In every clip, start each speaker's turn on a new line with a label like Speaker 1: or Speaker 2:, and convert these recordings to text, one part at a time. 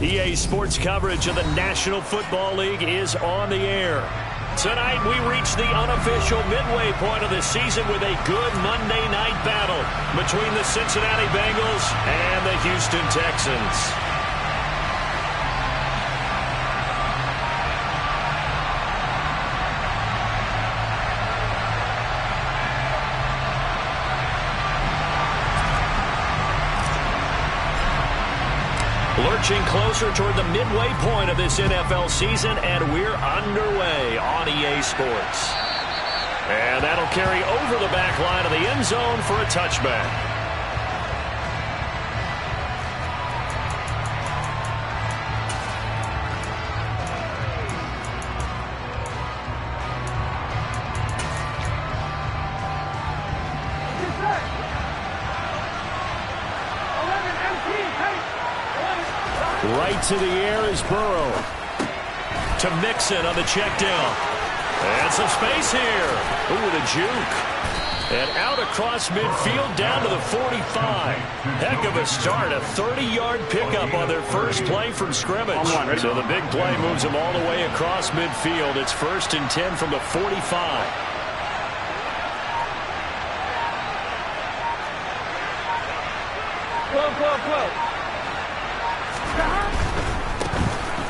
Speaker 1: EA Sports coverage of the National Football League is on the air. Tonight we reach the unofficial midway point of the season with a good Monday night battle between the Cincinnati Bengals and the Houston Texans. Lurching closer toward the midway point of this NFL season, and we're underway on EA Sports. And that'll carry over the back line of the end zone for a touchback. Right to the air is Burrow. To Mixon on the check down. And some space here. Ooh, the juke. And out across midfield down to the 45. Heck of a start. A 30-yard pickup on their first play from scrimmage. So the big play moves them all the way across midfield. It's 1st and 10 from the 45.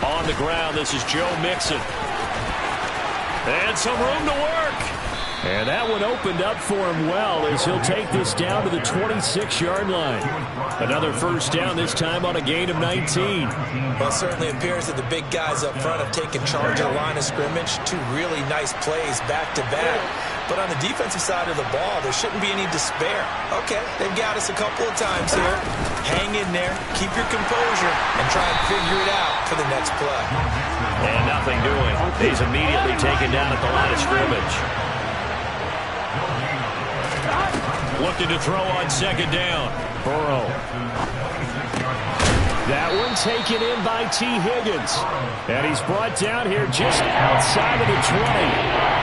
Speaker 1: On the ground, this is Joe Mixon. And some room to work. And that one opened up for him well as he'll take this down to the 26-yard line. Another first down, this time on a gain of 19.
Speaker 2: Well, it certainly appears that the big guys up front have taken charge of the line of scrimmage. Two really nice plays back-to-back. But on the defensive side of the ball, there shouldn't be any despair. Okay, they've got us a couple of times here. Hang in there, keep your composure, and try and figure it out for the next play.
Speaker 1: And nothing doing. He's immediately taken down at the line of scrimmage. Looking to throw on second down. Burrow. That one taken in by T. Higgins. And he's brought down here just outside of the 20.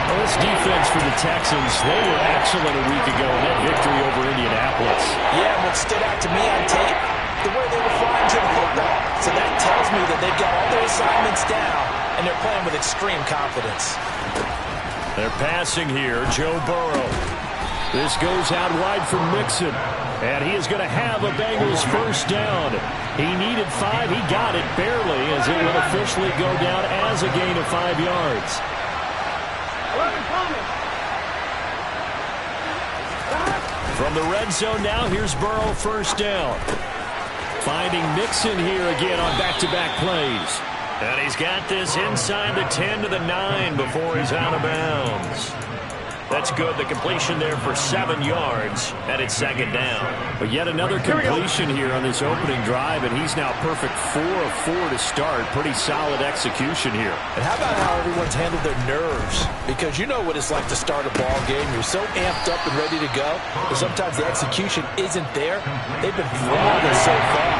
Speaker 1: Well, this defense for the Texans, they were excellent a week ago in that victory over Indianapolis.
Speaker 2: Yeah, what stood out to me on tape, the way they were flying to the football. So that tells me that they've got all their assignments down, and they're playing with extreme confidence.
Speaker 1: They're passing here, Joe Burrow. This goes out wide for Mixon, and he is going to have a Bengals first down. He needed 5. He got it barely, as it will officially go down as a gain of 5 yards. From the red zone now, here's Burrow first down. Finding Mixon here again on back-to-back plays. And he's got this inside the 10 to the 9 before he's out of bounds. That's good. The completion there for 7 yards, and it's second down.
Speaker 3: But yet another completion here on this opening drive, and he's now perfect 4 of 4 to start. Pretty solid execution here.
Speaker 2: And how about how everyone's handled their nerves? Because you know what it's like to start a ball game. You're so amped up and ready to go, but sometimes the execution isn't there. They've been flawless so far.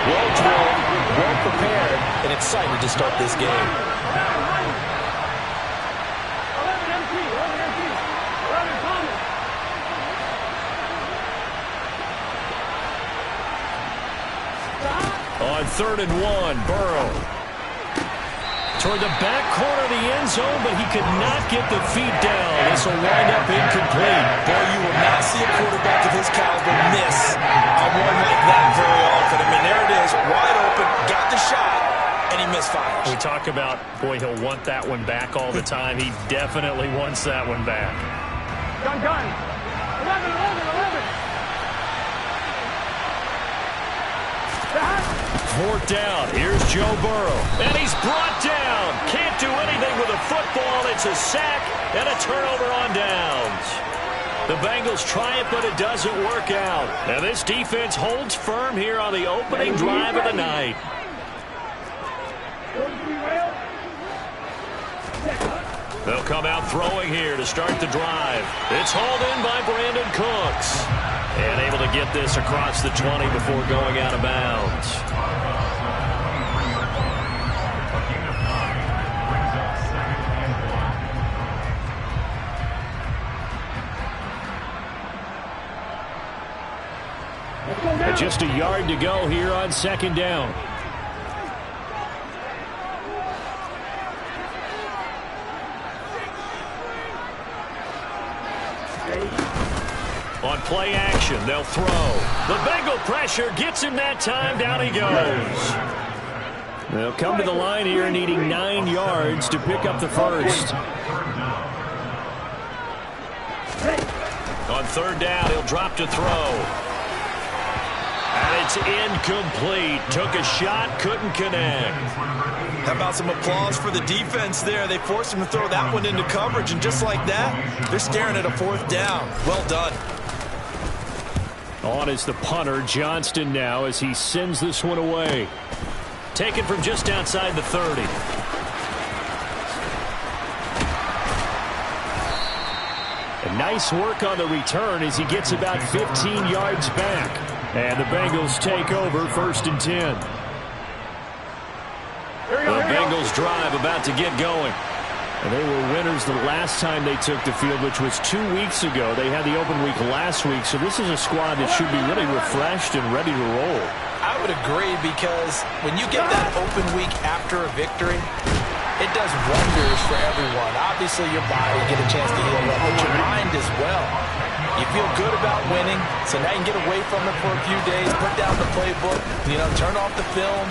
Speaker 2: Well drilled, well prepared, and excited to start this game.
Speaker 1: On 3rd and 1, Burrow. Toward the back corner of the end zone, but he could not get the feet down. This will wind up incomplete.
Speaker 2: Boy, you will not see a quarterback of his caliber miss on one like that very often. I mean, there it is, wide open, got the shot, and he misfires.
Speaker 1: We talk about, boy, he'll want that one back all the time. He definitely wants that one back.
Speaker 4: Gun. 11.
Speaker 1: 4th down. Here's Joe Burrow. And he's brought down. Can't do anything with a football. It's a sack and a turnover on downs. The Bengals try it, but it doesn't work out. And this defense holds firm here on the opening drive of the night. They'll come out throwing here to start the drive. It's hauled in by Brandon Cooks. And able to get this across the 20 before going out of bounds. And just a yard to go here on second down. On play action, they'll throw. The Bengal pressure gets him that time. Down he goes. They'll come to the line here needing 9 yards to pick up the first. On third down, he'll drop to throw. And it's incomplete. Took a shot, couldn't connect.
Speaker 2: How about some applause for the defense there? They forced him to throw that one into coverage, and just like that, they're staring at a 4th down. Well done.
Speaker 1: On is the punter, Johnston, now as he sends this one away. Taken from just outside the 30. And nice work on the return as he gets about 15 yards back. And the Bengals take over 1st and 10. The Bengals drive about to get going. And they were winners the last time they took the field, which was 2 weeks ago. They had the open week last week, so this is a squad that should be really refreshed and ready to roll.
Speaker 2: I would agree, because when you get that open week after a victory, it does wonders for everyone. Obviously, your body get a chance to heal up, but your mind as well. You feel good about winning, so now you can get away from it for a few days, put down the playbook, turn off the film.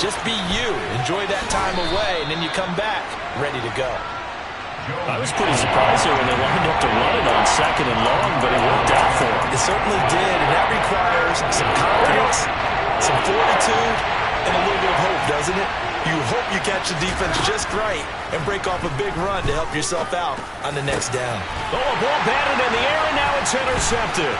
Speaker 2: Just be you. Enjoy that time away, and then you come back ready to go.
Speaker 1: I was pretty surprised there when they lined up to run it on 2nd and long, but it worked out for them.
Speaker 2: It certainly did, and that requires some confidence, some fortitude, and a little bit of hope, doesn't it? You hope you catch the defense just right and break off a big run to help yourself out on the next down.
Speaker 1: Oh, a ball batted in the air, and now it's intercepted.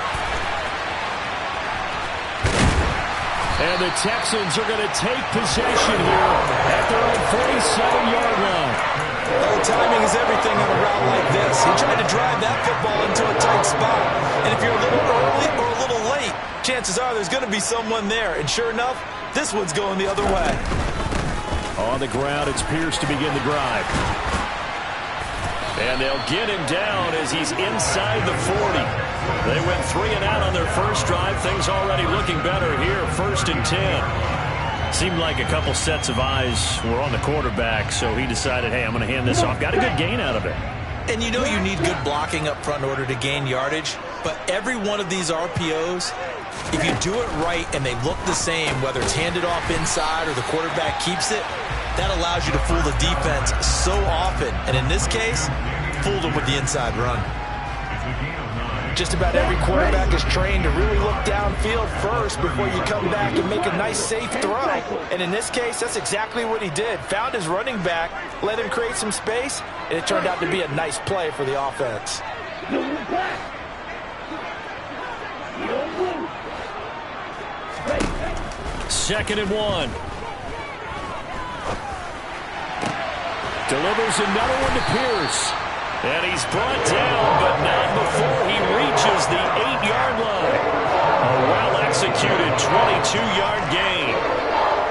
Speaker 1: And the Texans are going to take possession here at their own 47-yard line.
Speaker 2: Oh, timing is everything on a route like this. He tried to drive that football into a tight spot. And if you're a little early or a little late, chances are there's going to be someone there. And sure enough, this one's going the other way.
Speaker 1: On the ground, it's Pierce to begin the drive. And they'll get him down as he's inside the 40. They went 3 and out on their first drive. Things already looking better here. 1st and 10. Seemed like a couple sets of eyes were on the quarterback, so he decided, hey, I'm going to hand this off. Got a good gain out of it.
Speaker 2: And you know you need good blocking up front in order to gain yardage, but every one of these RPOs, if you do it right and they look the same, whether it's handed off inside or the quarterback keeps it, that allows you to fool the defense so often. And in this case, fooled them with the inside run. Just about every quarterback is trained to really look downfield first before you come back and make a nice, safe throw. And in this case, that's exactly what he did. Found his running back, let him create some space, and it turned out to be a nice play for the offense.
Speaker 1: 2nd and 1. Delivers another one to Pierce. And he's brought down, but not before he reaches the 8-yard line. A well-executed 22-yard gain.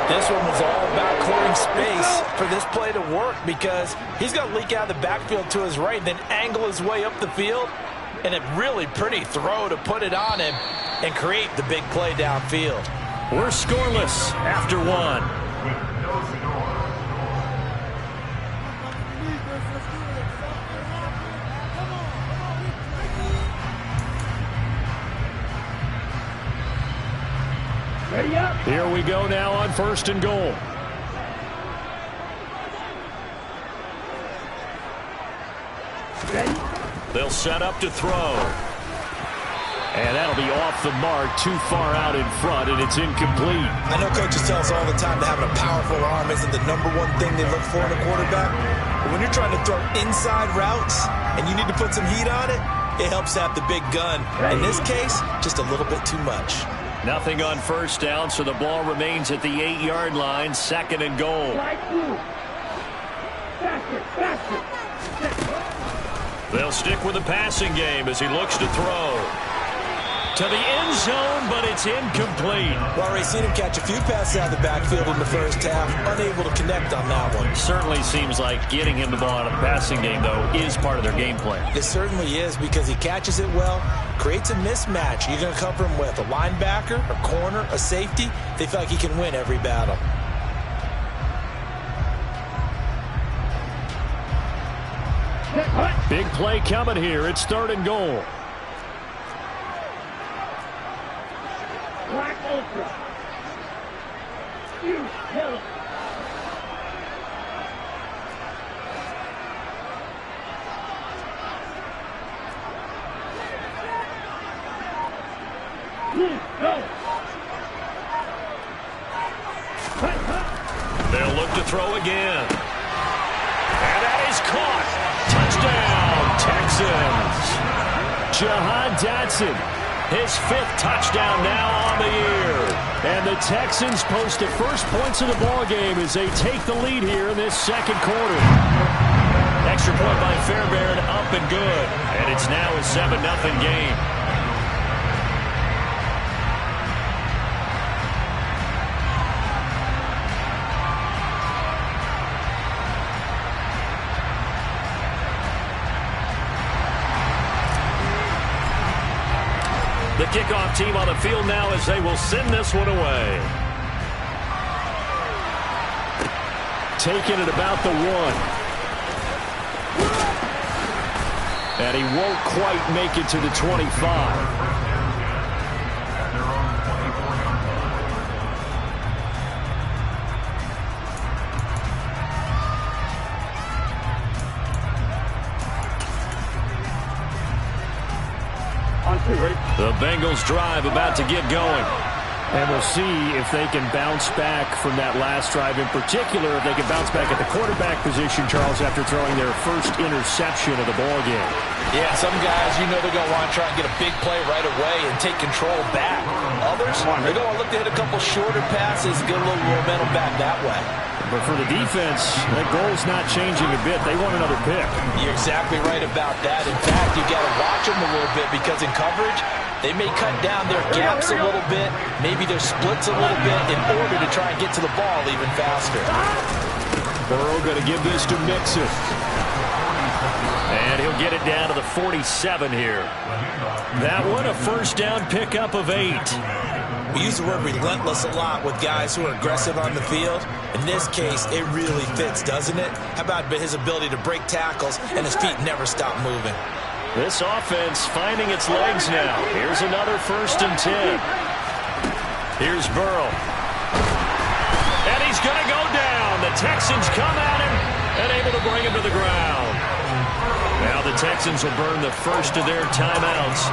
Speaker 2: This one was all about clearing space for this play to work, because he's going to leak out of the backfield to his right, then angle his way up the field, and a really pretty throw to put it on him and create the big play downfield.
Speaker 1: We're scoreless after 1. Here we go now on 1st and goal. They'll set up to throw. And that'll be off the mark, too far out in front, and it's incomplete.
Speaker 2: I know coaches tell us all the time that having a powerful arm isn't the #1 thing they look for in a quarterback. But when you're trying to throw inside routes and you need to put some heat on it, it helps have the big gun. In this case, just a little bit too much.
Speaker 1: Nothing on 1st down, so the ball remains at the 8-yard line, 2nd and goal. They'll stick with the passing game as he looks to throw. To the end zone, but it's incomplete.
Speaker 2: Well, Ray, seen him catch a few passes out of the backfield in the first half, unable to connect on that one.
Speaker 1: Certainly seems like getting him the ball out of the passing game, though, is part of their game plan.
Speaker 2: It certainly is, because he catches it well, creates a mismatch. You're going to cover him with a linebacker, a corner, a safety. They feel like he can win every battle.
Speaker 1: Big play coming here. It's 3rd and goal.
Speaker 4: Black Ultra. You kill.
Speaker 1: They'll look to throw again. And that is caught. Touchdown, Texans. Jahan Dotson, his 5th touchdown now on the year. And the Texans post the first points of the ballgame as they take the lead here in this 2nd quarter. Extra point by Fairbairn, up and good. And it's now a 7-0 game. The kickoff team on the field now as they will send this one away. Taking it about the 1. And he won't quite make it to the 25. The Bengals drive about to get going. And we'll see if they can bounce back from that last drive in particular, if they can bounce back at the quarterback position, Charles, after throwing their first interception of the ballgame.
Speaker 2: Yeah, some guys, you know they're going to want to try and get a big play right away and take control back. Others, they're going to look to hit a couple shorter passes, get a little momentum back that way.
Speaker 1: But for the defense, that goal's not changing a bit. They want another pick.
Speaker 2: You're exactly right about that. In fact, you got to watch them a little bit because in coverage, they may cut down their gaps a little bit, maybe their splits a little bit in order to try and get to the ball even faster.
Speaker 1: Burrow going to give this to Mixon. And he'll get it down to the 47 here. That one, a first down pickup of 8.
Speaker 2: We use the word relentless a lot with guys who are aggressive on the field. In this case, it really fits, doesn't it? How about his ability to break tackles and his feet never stop moving?
Speaker 1: This offense finding its legs now. Here's another 1st and 10. Here's Burrow. And he's going to go down. The Texans come at him and able to bring him to the ground. Now the Texans will burn the first of their timeouts.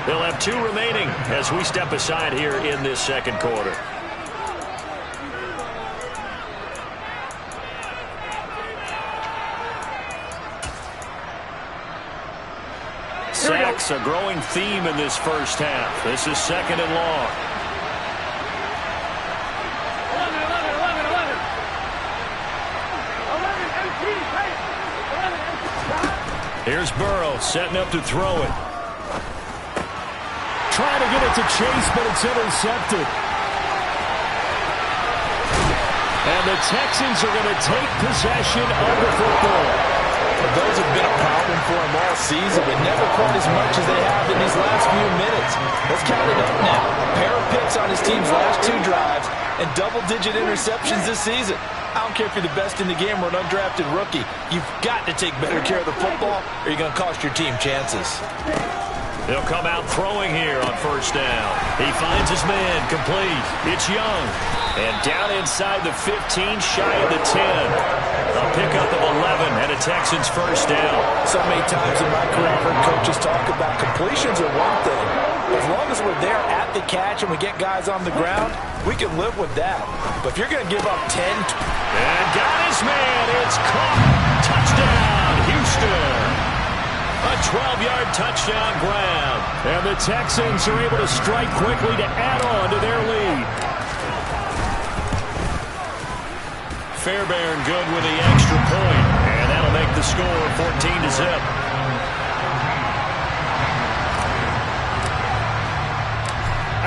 Speaker 1: They'll have 2 remaining as we step aside here in this 2nd quarter. Sacks a growing theme in this first half. This is 2nd and long.
Speaker 4: 11, 18, 11, 18.
Speaker 1: Here's Burrow setting up to throw it. Trying to get it to Chase, but it's intercepted. And the Texans are going to take possession of the football.
Speaker 2: Those have been a problem for him all season, but never quite as much as they have in these last few minutes. Let's count it up now. A pair of picks on his team's last 2 drives and double-digit interceptions this season. I don't care if you're the best in the game or an undrafted rookie. You've got to take better care of the football or you're going to cost your team chances.
Speaker 1: They'll come out throwing here on 1st down. He finds his man complete. It's Young. And down inside the 15, shy of the 10. A pickup of 11 and a Texans 1st down.
Speaker 2: So many times in my career, I've heard coaches talk about completions are one thing. As long as we're there at the catch and we get guys on the ground, we can live with that. But if you're going to give up 10...
Speaker 1: And got his man. It's caught. Touchdown, Houston. A 12-yard touchdown grab. And the Texans are able to strike quickly to add on to their lead. Fairbairn good with the extra point. And that'll make the score 14-0.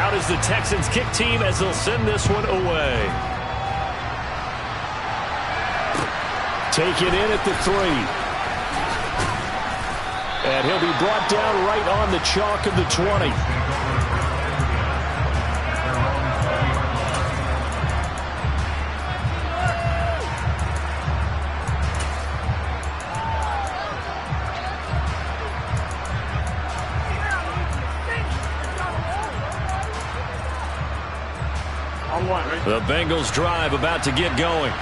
Speaker 1: Out is the Texans kick team as they'll send this one away. Take it in at the 3. And he'll be brought down right on the chalk of the 20. The Bengals drive about to get going.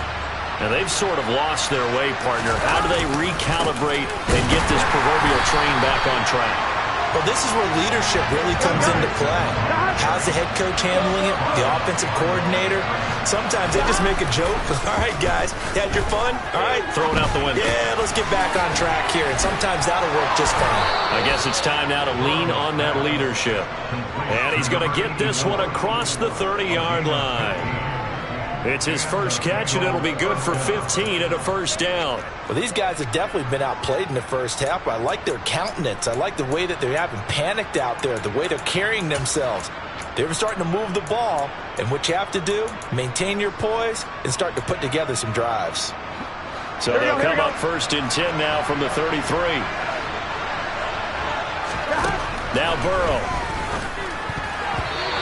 Speaker 1: And they've sort of lost their way, partner. How do they recalibrate and get this proverbial train back on track?
Speaker 2: Well, this is where leadership really comes into play. How's the head coach handling it? The offensive coordinator? Sometimes they just make a joke. All right, guys, you had your fun? All right.
Speaker 1: Throw it out the window.
Speaker 2: Yeah, let's get back on track here. And sometimes that'll work just fine.
Speaker 1: I guess it's time now to lean on that leadership. And he's going to get this one across the 30-yard line. It's his first catch, and it'll be good for 15 and a first down.
Speaker 2: Well, these guys have definitely been outplayed in the first half, but I like their countenance. I like the way that they're having panicked out there, the way they're carrying themselves. They're starting to move the ball, and what you have to do, maintain your poise and start to put together some drives.
Speaker 1: So they'll come up first and 10 now from the 33. Now Burrow.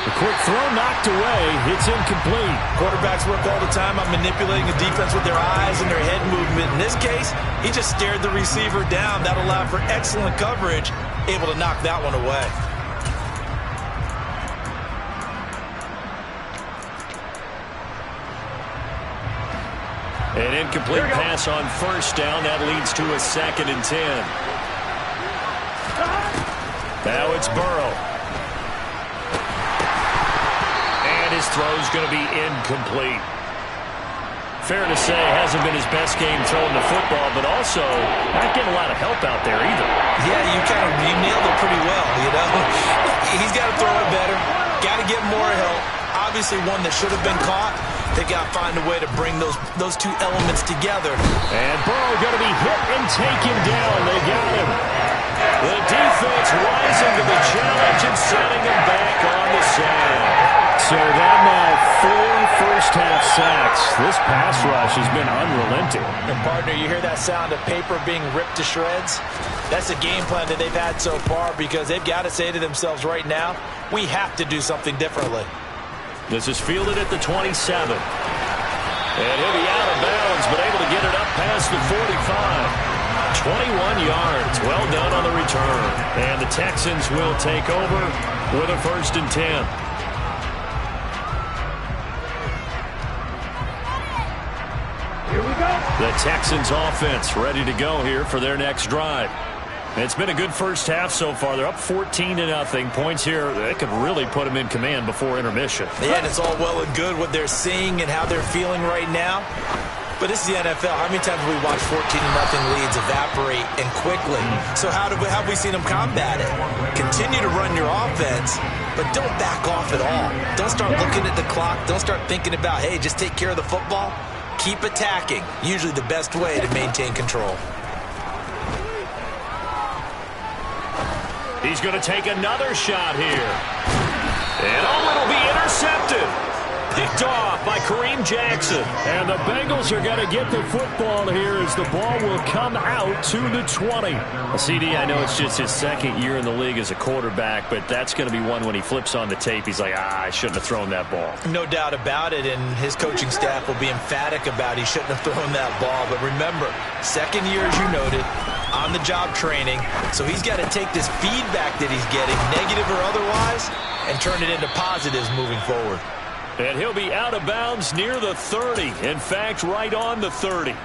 Speaker 3: The quick throw knocked away. It's incomplete.
Speaker 2: Quarterbacks work all the time on manipulating the defense with their eyes and their head movement. In this case, he just stared the receiver down. That allowed for excellent coverage, able to knock that one away.
Speaker 1: An incomplete pass on first down. That leads to a 2nd and 10. Now it's Burrow. His throw's going to be incomplete. Fair to say, hasn't been his best game throwing the football, but also not getting a lot of help out there either.
Speaker 2: Yeah, you nailed it pretty well, you know. He's got to throw it better. Got to get more help. Obviously one that should have been caught. They got to find a way to bring those two elements together.
Speaker 1: And Burrow going to be hit and taken down. They got him. The defense rising to the challenge and setting him back on the sand.
Speaker 3: So that now 4 first-half sacks. This pass rush has been unrelenting.
Speaker 2: And, partner, you hear that sound of paper being ripped to shreds? That's a game plan that they've had so far because they've got to say to themselves right now, we have to do something differently.
Speaker 1: This is fielded at the 27. And he'll be out of bounds, but able to get it up past the 45. 21 yards. Well done on the return. And the Texans will take over with a 1st and 10. The Texans offense ready to go here for their next drive. It's been a good first half so far. They're up 14-0. Points here, they could really put them in command before intermission.
Speaker 2: Yeah, and it's all well and good what they're seeing and how they're feeling right now. But this is the NFL. How many times have we watched 14-0 leads evaporate and quickly? So how have we seen them combat it? Continue to run your offense, but don't back off at all. Don't start looking at the clock. Don't start thinking about, hey, just take care of the football. Keep attacking. Usually the best way to maintain control.
Speaker 1: He's going to take another shot here. And it'll be intercepted. Picked off by Kareem Jackson.
Speaker 3: And the Bengals are going to get the football here as the ball will come out to the 20.
Speaker 1: CD, I know it's just his 2nd year in the league as a quarterback, but that's going to be one when he flips on the tape. He's like, I shouldn't have thrown that ball.
Speaker 2: No doubt about it, and his coaching staff will be emphatic about he shouldn't have thrown that ball. But remember, 2nd year, as you noted, on-the-job training. So he's got to take this feedback that he's getting, negative or otherwise, and turn it into positives moving forward.
Speaker 1: And he'll be out of bounds near the 30. In fact, right on the 30.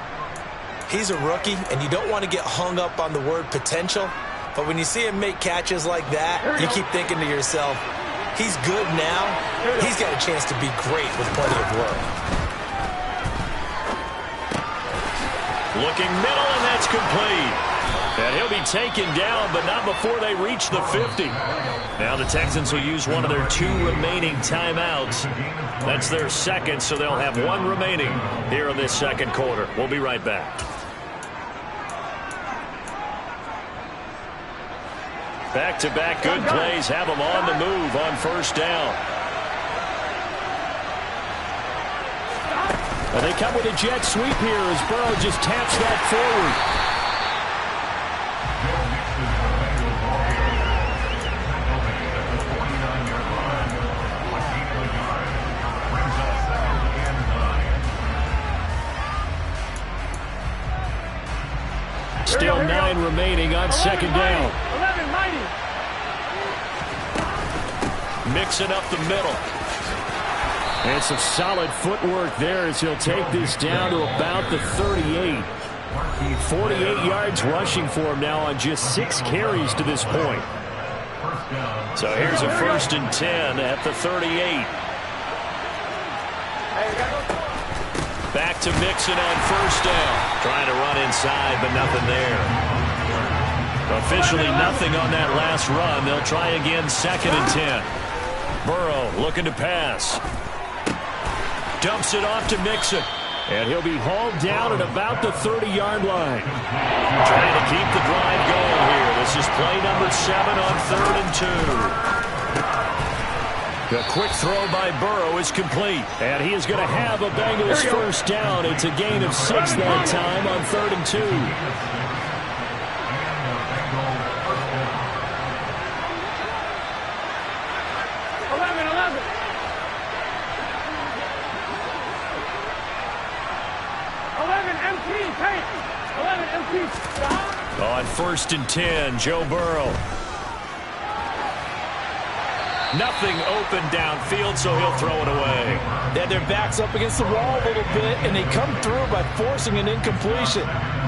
Speaker 2: He's a rookie, and you don't want to get hung up on the word potential. But when you see him make catches like that, you keep thinking to yourself, he's good now. He's got a chance to be great with plenty of work.
Speaker 1: Looking middle, and that's complete. And he'll be taken down, but not before they reach the 50. Now the Texans will use one of their 2 remaining timeouts. That's their 2nd, so they'll have 1 remaining here in this 2nd quarter. We'll be right back. Back-to-back good plays have them on the move on first down.
Speaker 3: And they come with a jet sweep here as Burrow just taps that forward. Still 9 remaining on 2nd down.
Speaker 1: Mixing up the middle.
Speaker 3: And some solid footwork there as he'll take this down to about the 38. 48 yards rushing for him now on just 6 carries to this point.
Speaker 1: So here's a 1st and 10 at the 38. Back to Mixon on 1st down. Trying to run inside, but nothing there. Officially nothing on that last run. They'll try again 2nd and 10. Burrow looking to pass. Dumps it off to Mixon. And he'll be hauled down at about the 30-yard line. Trying to keep the drive going here. This is play number 7 on 3rd and 2. The quick throw by Burrow is complete. And he is going to have a Bengals 1st down. It's a gain of 6 that time on 3rd and 2. On 1st and 10, Joe Burrow. Nothing open downfield, so he'll throw it away.
Speaker 2: They had their backs up against the wall a little bit, and they come through by forcing an incompletion.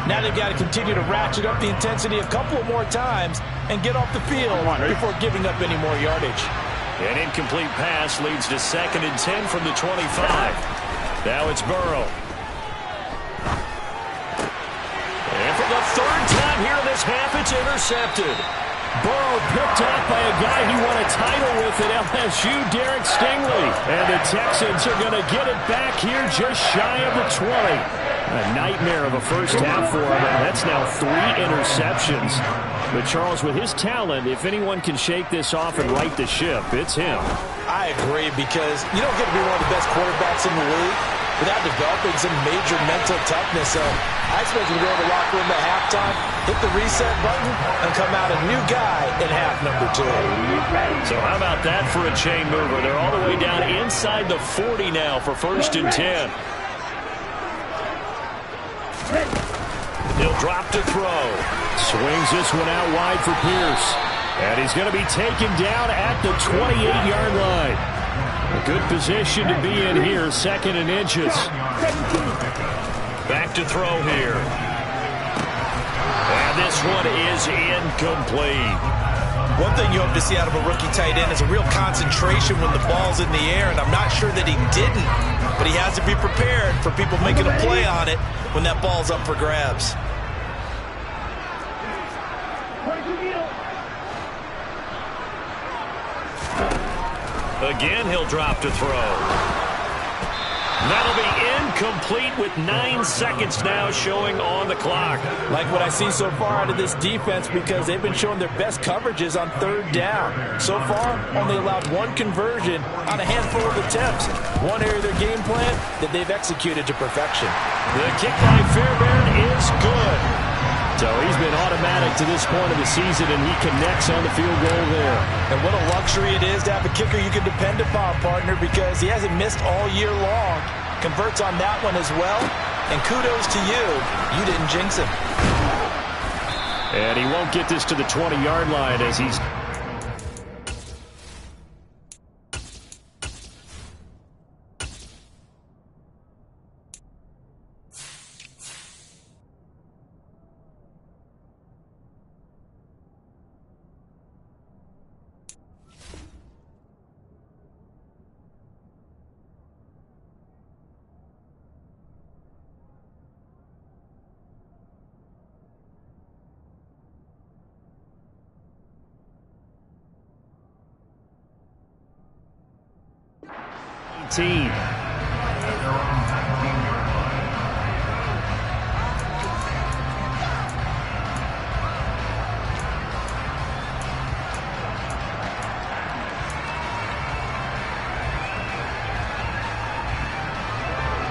Speaker 2: Now they've got to continue to ratchet up the intensity a couple of more times and get off the field before giving up any more yardage.
Speaker 1: An incomplete pass leads to 2nd and 10 from the 25. Now it's Burrow. And for the 3rd time here in this half, it's intercepted.
Speaker 3: Burrow picked off by a guy he won a title with at LSU, Derek Stingley. And the Texans are going to get it back here just shy of the 20. A nightmare of a 1st half for him, and that's now 3 interceptions. But Charles, with his talent, if anyone can shake this off and right the ship, it's him.
Speaker 2: I agree, because you don't get to be one of the best quarterbacks in the league without developing some major mental toughness. So I expect you to go in the locker room at halftime, hit the reset button, and come out a new guy in half number 2.
Speaker 1: So how about that for a chain mover? They're all the way down inside the 40 now for 1st and 10. He'll drop to throw.
Speaker 3: Swings this one out wide for Pierce. And he's going to be taken down at the 28-yard line. A good position to be in here, 2nd and inches.
Speaker 1: Back to throw here. And this one is incomplete.
Speaker 2: One thing you hope to see out of a rookie tight end is a real concentration when the ball's in the air, and I'm not sure that he didn't, but he has to be prepared for people making a play on it when that ball's up for grabs.
Speaker 1: Again, he'll drop to throw. That'll be incomplete with 9 seconds now showing on the clock.
Speaker 2: Like what I see so far out of this defense, because they've been showing their best coverages on 3rd down. So far, only allowed 1 conversion on a handful of attempts. One area of their game plan that they've executed to perfection.
Speaker 1: The kick by Fairbairn is good. So he's been automatic to this point of the season, and he connects on the field goal there.
Speaker 2: And what a luxury it is to have a kicker you can depend upon, partner, because he hasn't missed all year long. Converts on that one as well. And kudos to you. You didn't jinx him.
Speaker 3: And he won't get this to the 20-yard line as he's... team.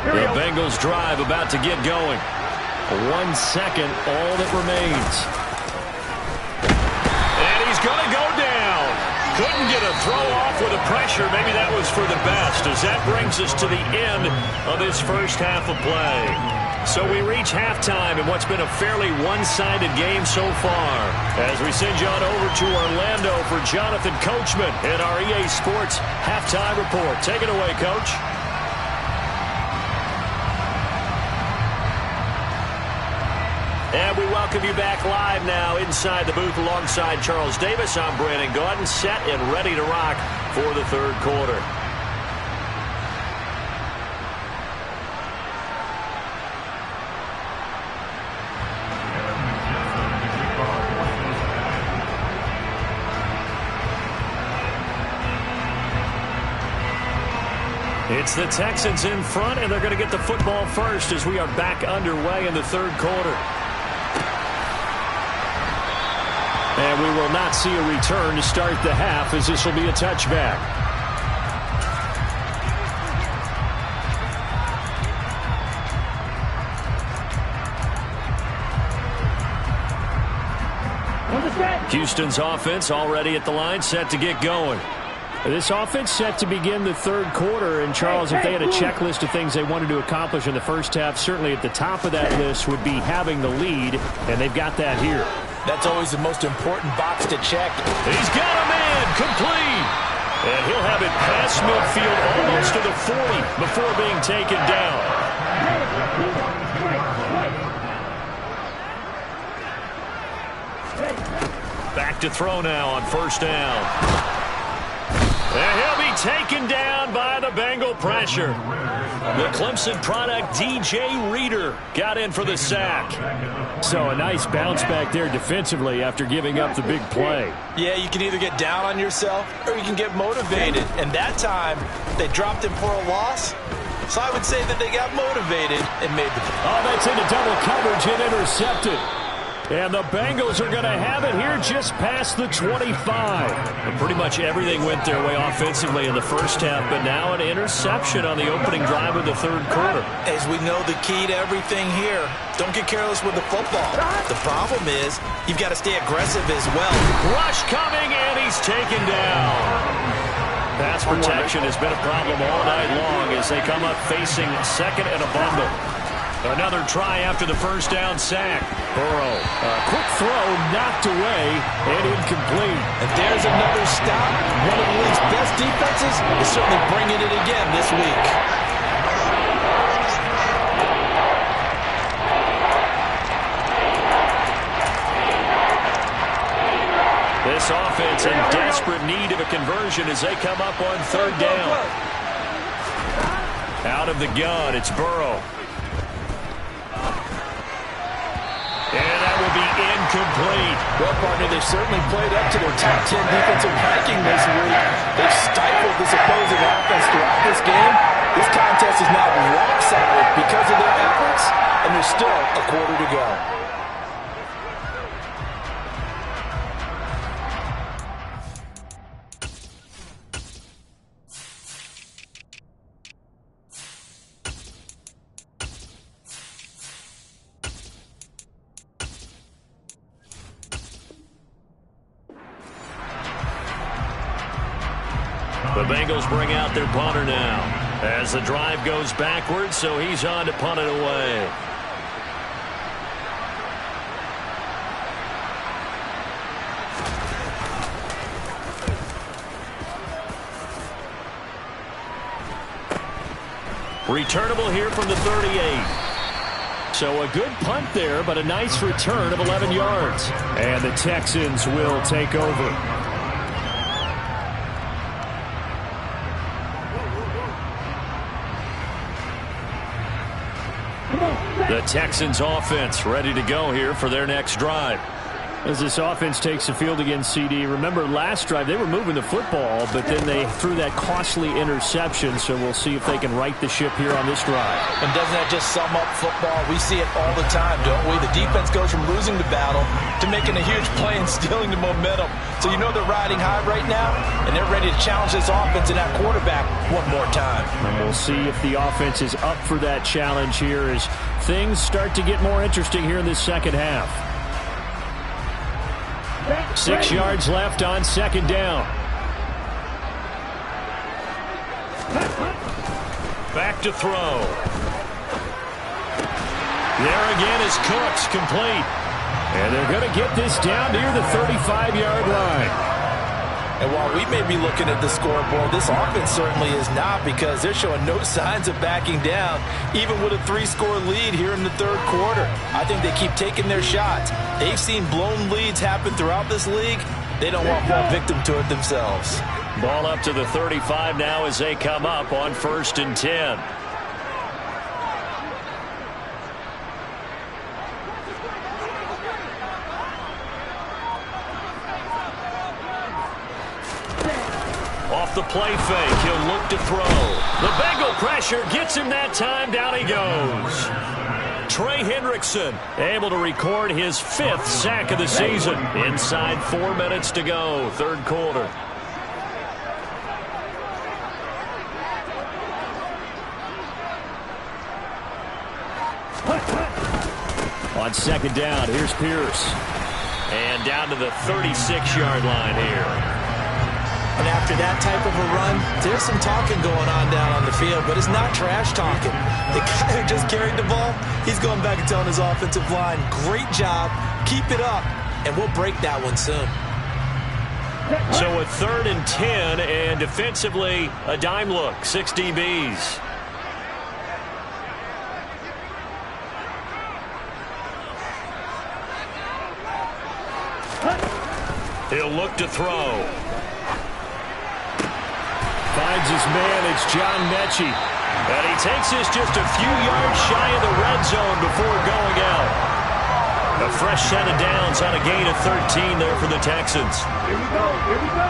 Speaker 1: The Bengals drive about to get going.
Speaker 3: 1 second, all that remains.
Speaker 1: And he's going to go down. Couldn't get a throw off with the pressure. Maybe that was for the best, as that brings us to the end of this 1st half of play. So we reach halftime in what's been a fairly one-sided game so far. As we send you on over to Orlando for Jonathan Coachman in our EA Sports Halftime Report. Take it away, Coach. And we welcome you back live now inside the booth alongside Charles Davis. I'm Brandon Gaudin, set and ready to rock for the third quarter. It's the Texans in front, and they're going to get the football first as we are back underway in the third quarter. And we will not see a return to start the half, as this will be a touchback. Houston's offense already at the line, set to get going. This offense set to begin the third quarter, and Charles, if they had a checklist of things they wanted to accomplish in the first half, certainly at the top of that list would be having the lead, and they've got that here.
Speaker 2: That's always the most important box to check.
Speaker 1: He's got a man complete, and he'll have it past midfield almost to the 40 before being taken down. Back to throw now on first down. And he'll be taken down by the Bengal pressure. The Clemson product, DJ Reader, got in for the sack.
Speaker 3: So a nice bounce back there defensively after giving up the big play.
Speaker 2: Yeah, you can either get down on yourself or you can get motivated. And that time, they dropped him for a loss. So I would say that they got motivated and made the play.
Speaker 3: Oh, that's into double coverage and intercepted. And the Bengals are going to have it here just past the 25.
Speaker 1: Well, pretty much everything went their way offensively in the first half, but now an interception on the opening drive of the third quarter.
Speaker 2: As we know, the key to everything here, don't get careless with the football. The problem is you've got to stay aggressive as well.
Speaker 1: Rush coming, and he's taken down. Pass protection has been a problem all night long as they come up facing second and a bundle. Another try after the first down sack. Burrow,
Speaker 3: a quick throw knocked away and incomplete.
Speaker 2: And there's another stop. One of the league's best defenses is certainly bringing it again this week.
Speaker 1: This offense in desperate need of a conversion as they come up on third down. Out of the gun, it's Burrow. And that will be incomplete.
Speaker 2: Well, partner, they've certainly played up to their top 10 defensive ranking this week. They've stifled this opposing offense throughout this game. This contest is now rock solid because of their efforts, and there's still a quarter to go.
Speaker 1: The Bengals bring out their punter now as the drive goes backwards, so he's on to punt it away. Returnable here from the 38. So a good punt there, but a nice return of 11 yards.
Speaker 3: And the Texans will take over.
Speaker 1: The Texans offense ready to go here for their next drive.
Speaker 3: As this offense takes the field against CD, remember last drive they were moving the football, but then they threw that costly interception, so we'll see if they can right the ship here on this drive.
Speaker 2: And doesn't that just sum up football? We see it all the time, don't we? The defense goes from losing the battle to making a huge play and stealing the momentum. So you know they're riding high right now, and they're ready to challenge this offense and that quarterback one more time.
Speaker 3: And we'll see if the offense is up for that challenge here as things start to get more interesting here in this second half. 6 yards left on second down.
Speaker 1: Back to throw. There again is Cooks, complete.
Speaker 3: And they're going to get this down near the 35-yard line.
Speaker 2: And while we may be looking at the scoreboard, this offense certainly is not, because they're showing no signs of backing down, even with a 3-score lead here in the third quarter. I think they keep taking their shots. They've seen blown leads happen throughout this league. They don't want more victim to it themselves.
Speaker 1: Ball up to the 35 now as they come up on 1st and 10. Off the play fake, he'll look to throw. The Bengal pressure gets him that time. Down he goes. Trey Hendrickson able to record his 5th sack of the season. Inside 4 minutes to go, third quarter. On 2nd down, here's Pierce. And down to the 36-yard line here.
Speaker 2: And after that type of a run, there's some talking going on down on the field, but it's not trash talking. The guy who just carried the ball, he's going back and telling his offensive line, great job, keep it up, and we'll break that one soon.
Speaker 1: So a 3rd and 10, and defensively, a dime look, 6 DBs. He'll look to throw.
Speaker 3: Finds his man, it's John Mechie.
Speaker 1: And he takes this just a few yards shy of the red zone before going out. A fresh set of downs on a gain of 13 there for the Texans.
Speaker 4: Here we go, here we go.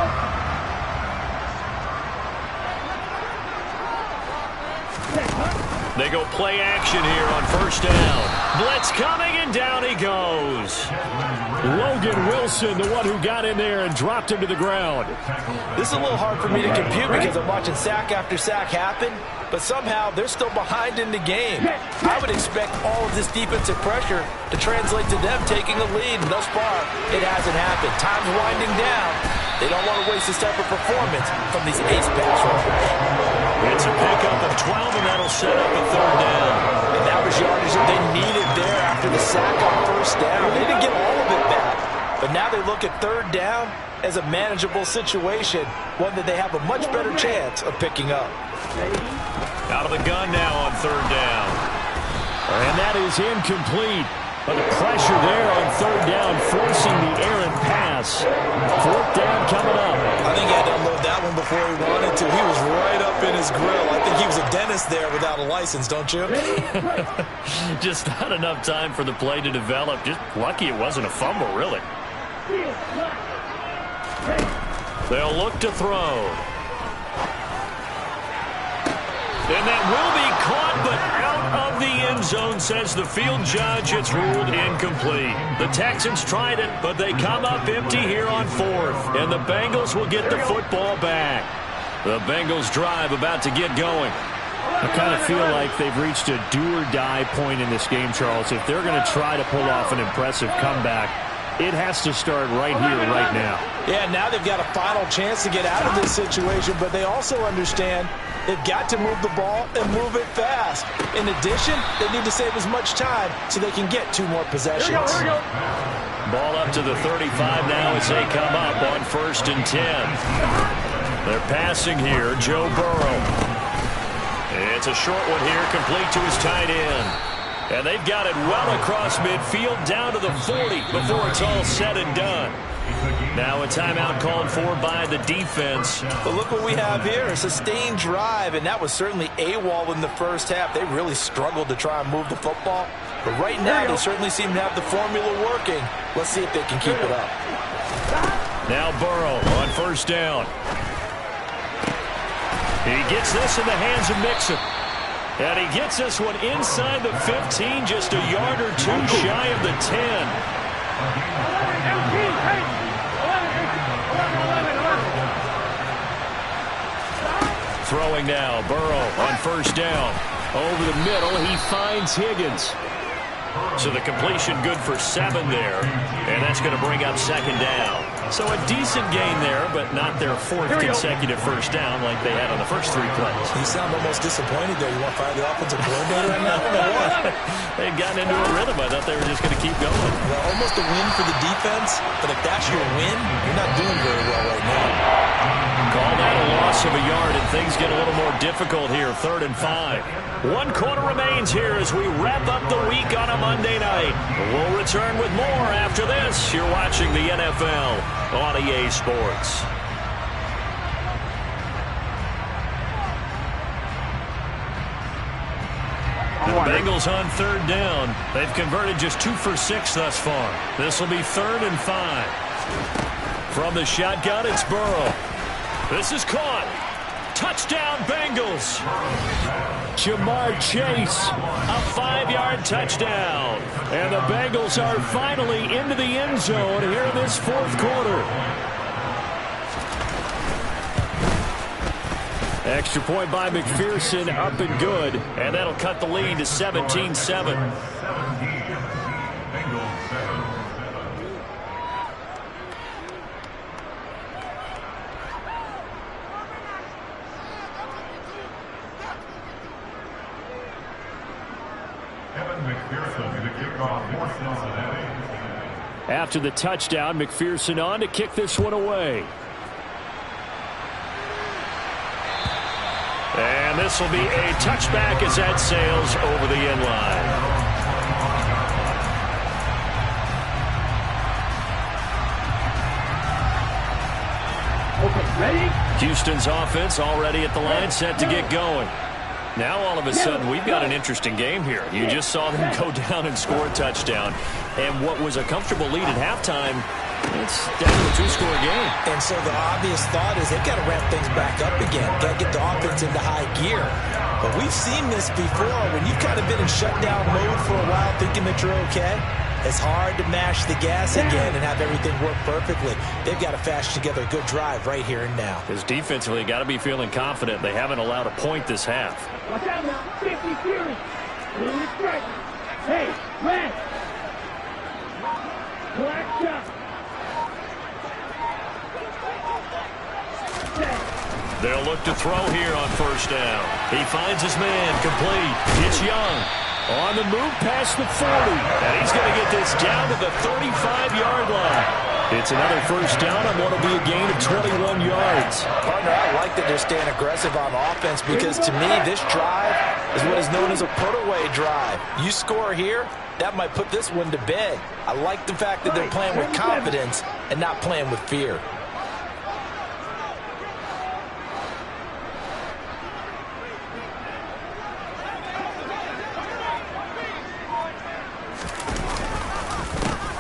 Speaker 1: They go play action here on 1st down. Blitz coming, and down he goes.
Speaker 3: Logan Wilson, the one who got in there and dropped him to the ground.
Speaker 2: This is a little hard for me to compute because I'm watching sack after sack happen, but somehow they're still behind in the game. I would expect all of this defensive pressure to translate to them taking a lead, and thus far, it hasn't happened. Time's winding down. They don't want to waste this type of performance from these ace pass rushers.
Speaker 1: It's a pickup of 12, and that'll set up a 3rd down.
Speaker 2: And that was yardage that they needed there after the sack on 1st down. They didn't get all of it back, but now they look at 3rd down as a manageable situation, one that they have a much better chance of picking up.
Speaker 1: Out of the gun now on 3rd down.
Speaker 3: And that is incomplete. But the pressure there on 3rd down, forcing the errant pass. 4th down coming up.
Speaker 2: I think he had to unload that one before he wanted to. He was right up in his grill. I think he was a dentist there without a license, don't you?
Speaker 1: Just not enough time for the play to develop. Just lucky it wasn't a fumble, really. They'll look to throw. And that will be caught, but out of the end zone, says the field judge. It's ruled incomplete. The Texans tried it, but they come up empty here on 4th. And the Bengals will get the football back. The Bengals drive about to get going.
Speaker 3: I kind of feel like they've reached a do-or-die point in this game, Charles. If they're going to try to pull off an impressive comeback, it has to start right here, right now.
Speaker 2: Yeah, now they've got a final chance to get out of this situation, but they also understand they've got to move the ball and move it fast. In addition, they need to save as much time so they can get 2 more possessions.
Speaker 1: Ball up to the 35 now as they come up on 1st and 10. They're passing here, Joe Burrow. It's a short one here, complete to his tight end. And they've got it well across midfield, down to the 40 before it's all said and done. Now a timeout called for by the defense.
Speaker 2: But look what we have here, a sustained drive, and that was certainly AWOL in the first half. They really struggled to try and move the football. But right now, they certainly seem to have the formula working. Let's see if they can keep it up.
Speaker 1: Now Burrow on 1st down. He gets this in the hands of Mixon. And he gets this one inside the 15, just a yard or 2 shy of the 10. Throwing now, Burrow on 1st down. Over the middle, he finds Higgins. So the completion good for 7 there, and that's going to bring up 2nd down. So a decent gain there, but not their 4th consecutive first down like they had on the first 3 plays.
Speaker 2: You sound almost disappointed there. You want to fire the offensive coordinator right now? What?
Speaker 1: They'd gotten into a rhythm. I thought they were just going to keep going.
Speaker 2: Well, almost a win for the defense, but if that's your win, you're not doing very well right now.
Speaker 1: Call that a loss of a yard, and things get a little more difficult here, 3rd and 5. 1 quarter remains here as we wrap up the week on a Monday night. We'll return with more after this. You're watching the NFL on EA Sports. The Bengals on 3rd down. They've converted just 2 for 6 thus far. This will be 3rd and 5. From the shotgun, it's Burrow. This is caught. Touchdown, Bengals. Jamar Chase, a 5-yard touchdown. And the Bengals are finally into the end zone here in this 4th quarter. Extra point by McPherson, up and good. And that'll cut the lead to 17-7. After the touchdown, McPherson on to kick this one away. And this will be a touchback as that sails over the end line.
Speaker 3: Okay, ready?
Speaker 1: Houston's offense already at the line, set to get going. Now all of a sudden we've got an interesting game here. You just saw them go down and score a touchdown. And what was a comfortable lead at halftime, it's down to a 2-score game.
Speaker 2: And so the obvious thought is they've got to ramp things back up again. Got to get the offense into high gear. But we've seen this before when you've kind of been in shutdown mode for a while thinking that you're okay. It's hard to mash the gas again and have everything work perfectly. They've got to fashion together a good drive right here and now.
Speaker 1: Because defensively, got to be feeling confident. They haven't allowed a point this half.
Speaker 3: Watch out now. 50 Fury. Hey, red. Black shot.
Speaker 1: They'll look to throw here on 1st down. He finds his man, complete. It's Young. On the move past the 40. And he's going to get this down to the 35-yard line. It's another 1st down on what will be a gain of 21 yards.
Speaker 2: Partner, I like that they're staying aggressive on offense because to me this drive is what is known as a put-away drive. You score here, that might put this one to bed. I like the fact that they're playing with confidence and not playing with fear.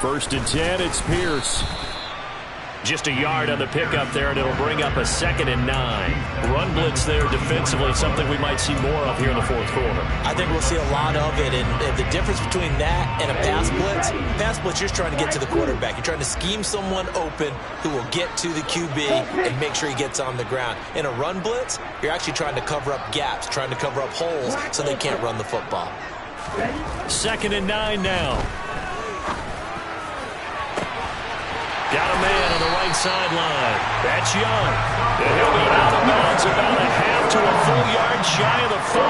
Speaker 1: First and 10, it's Pierce. Just a yard on the pickup there, and it'll bring up a 2nd and 9. Run blitz there defensively, something we might see more of here in the 4th quarter.
Speaker 2: I think we'll see a lot of it, and the difference between that and a pass blitz, you're just trying to get to the quarterback. You're trying to scheme someone open who will get to the QB and make sure he gets on the ground. In a run blitz, you're actually trying to cover up gaps, trying to cover up holes so they can't run the football.
Speaker 1: 2nd and 9 now. Got a man on the right sideline. That's Young. And he'll be out of bounds about a half to a full yard shy of the 5.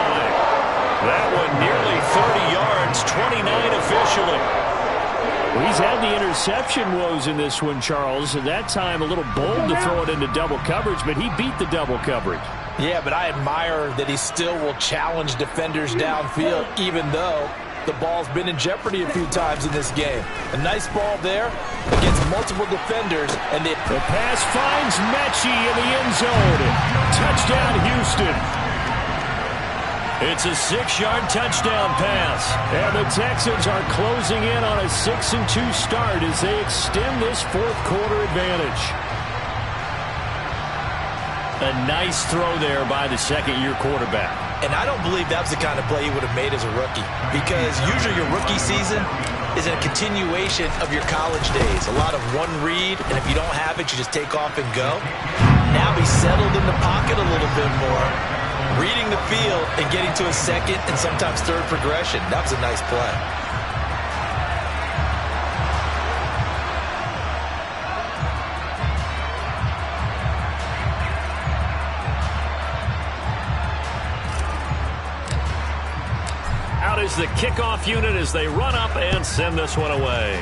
Speaker 1: That one nearly 30 yards, 29 officially.
Speaker 3: Well, he's had the interception woes in this one, Charles. At that time, a little bold to throw it into double coverage, but he beat the double coverage.
Speaker 2: Yeah, but I admire that he still will challenge defenders downfield, even though the ball's been in jeopardy a few times in this game. A nice ball there against multiple defenders. And the
Speaker 3: pass finds Mechie in the end zone. Touchdown, Houston.
Speaker 1: It's a 6-yard touchdown pass.
Speaker 3: And the Texans are closing in on a 6-2 start as they extend this 4th quarter advantage.
Speaker 1: A nice throw there by the 2nd-year quarterback.
Speaker 2: And I don't believe that was the kind of play he would have made as a rookie, because usually your rookie season is a continuation of your college days. A lot of one read, and if you don't have it, you just take off and go. Now he's settled in the pocket a little bit more, reading the field and getting to a 2nd and sometimes 3rd progression. That was a nice play.
Speaker 1: is the kickoff unit as they run up and send this one away.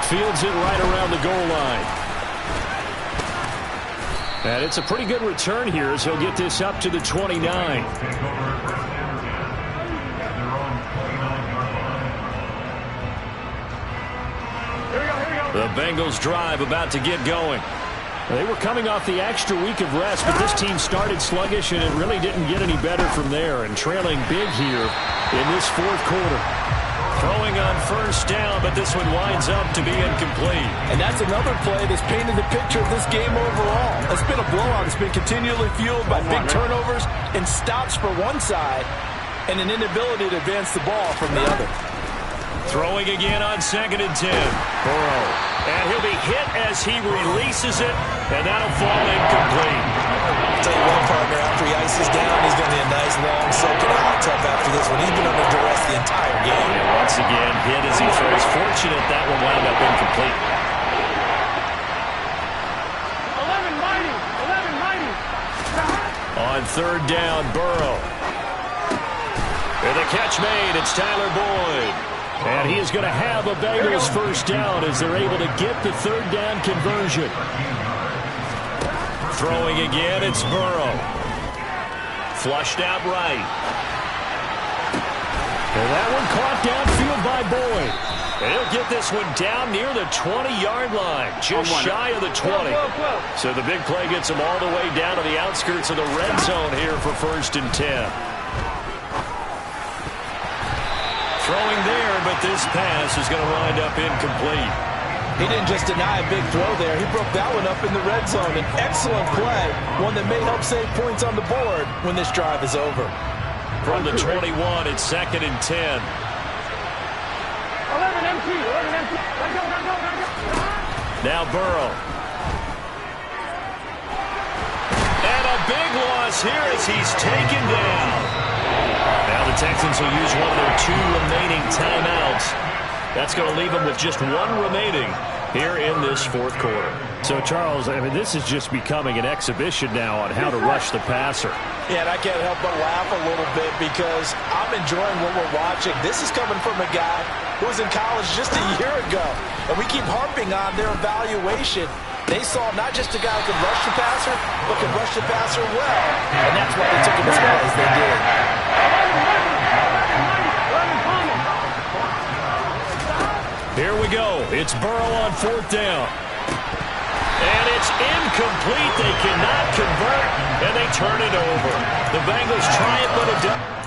Speaker 1: Fields it right around the goal line. And it's a pretty good return here as he'll get this up to the 29. The Bengals drive about to get going. They were coming off the extra week of rest, but this team started sluggish, and it really didn't get any better from there, and trailing big here in this fourth quarter. Throwing on first down, but this one winds up to be incomplete.
Speaker 4: And that's another play that's painted the picture of this game overall. It's been a blowout. It's been continually fueled by big turnovers and stops for one side and an inability to advance the ball from the other.
Speaker 1: Throwing again on 2nd and 10. Burrow. And he'll be hit as he releases it, and that'll fall incomplete.
Speaker 2: I'll tell you what, partner, after he ices down, he's going to need a nice long soaking hot tub after this one. He's been under duress the entire game.
Speaker 1: And once again, hit as he throws. Fortunate that one wound up incomplete. 11 mighty. On 3rd down, Burrow. And the catch made. It's Tyler Boyd. And he is going to have a Bengals first down as they're able to get the 3rd down conversion. Throwing again, it's Burrow. Flushed out right. And that one caught downfield by Boyd. And he'll get this one down near the 20-yard line, just shy of the 20. So the big play gets him all the way down to the outskirts of the red zone here for 1st and 10. Throwing there, but this pass is going to wind up incomplete.
Speaker 4: He didn't just deny a big throw there. He broke that one up in the red zone. An excellent play, one that may help save points on the board when this drive is over.
Speaker 1: From the 21, it's 2nd and 10.
Speaker 5: 11 empty.
Speaker 1: Now Burrow. And a big loss here as he's taken down. Now the Texans will use one of their 2 remaining timeouts. That's going to leave them with just 1 remaining here in this 4th quarter.
Speaker 3: So, Charles, I mean, this is just becoming an exhibition now on how to rush the passer.
Speaker 4: Yeah, and I can't help but laugh a little bit because I'm enjoying what we're watching. This is coming from a guy who was in college just a year ago. And we keep harping on their evaluation. They saw not just a guy who could rush the passer, but could rush the passer well. And that's why they took him as high as they did.
Speaker 1: Here we go. It's Burrow on 4th down. And it's incomplete. They cannot convert, and they turn it over. The Bengals try it, but it doesn't.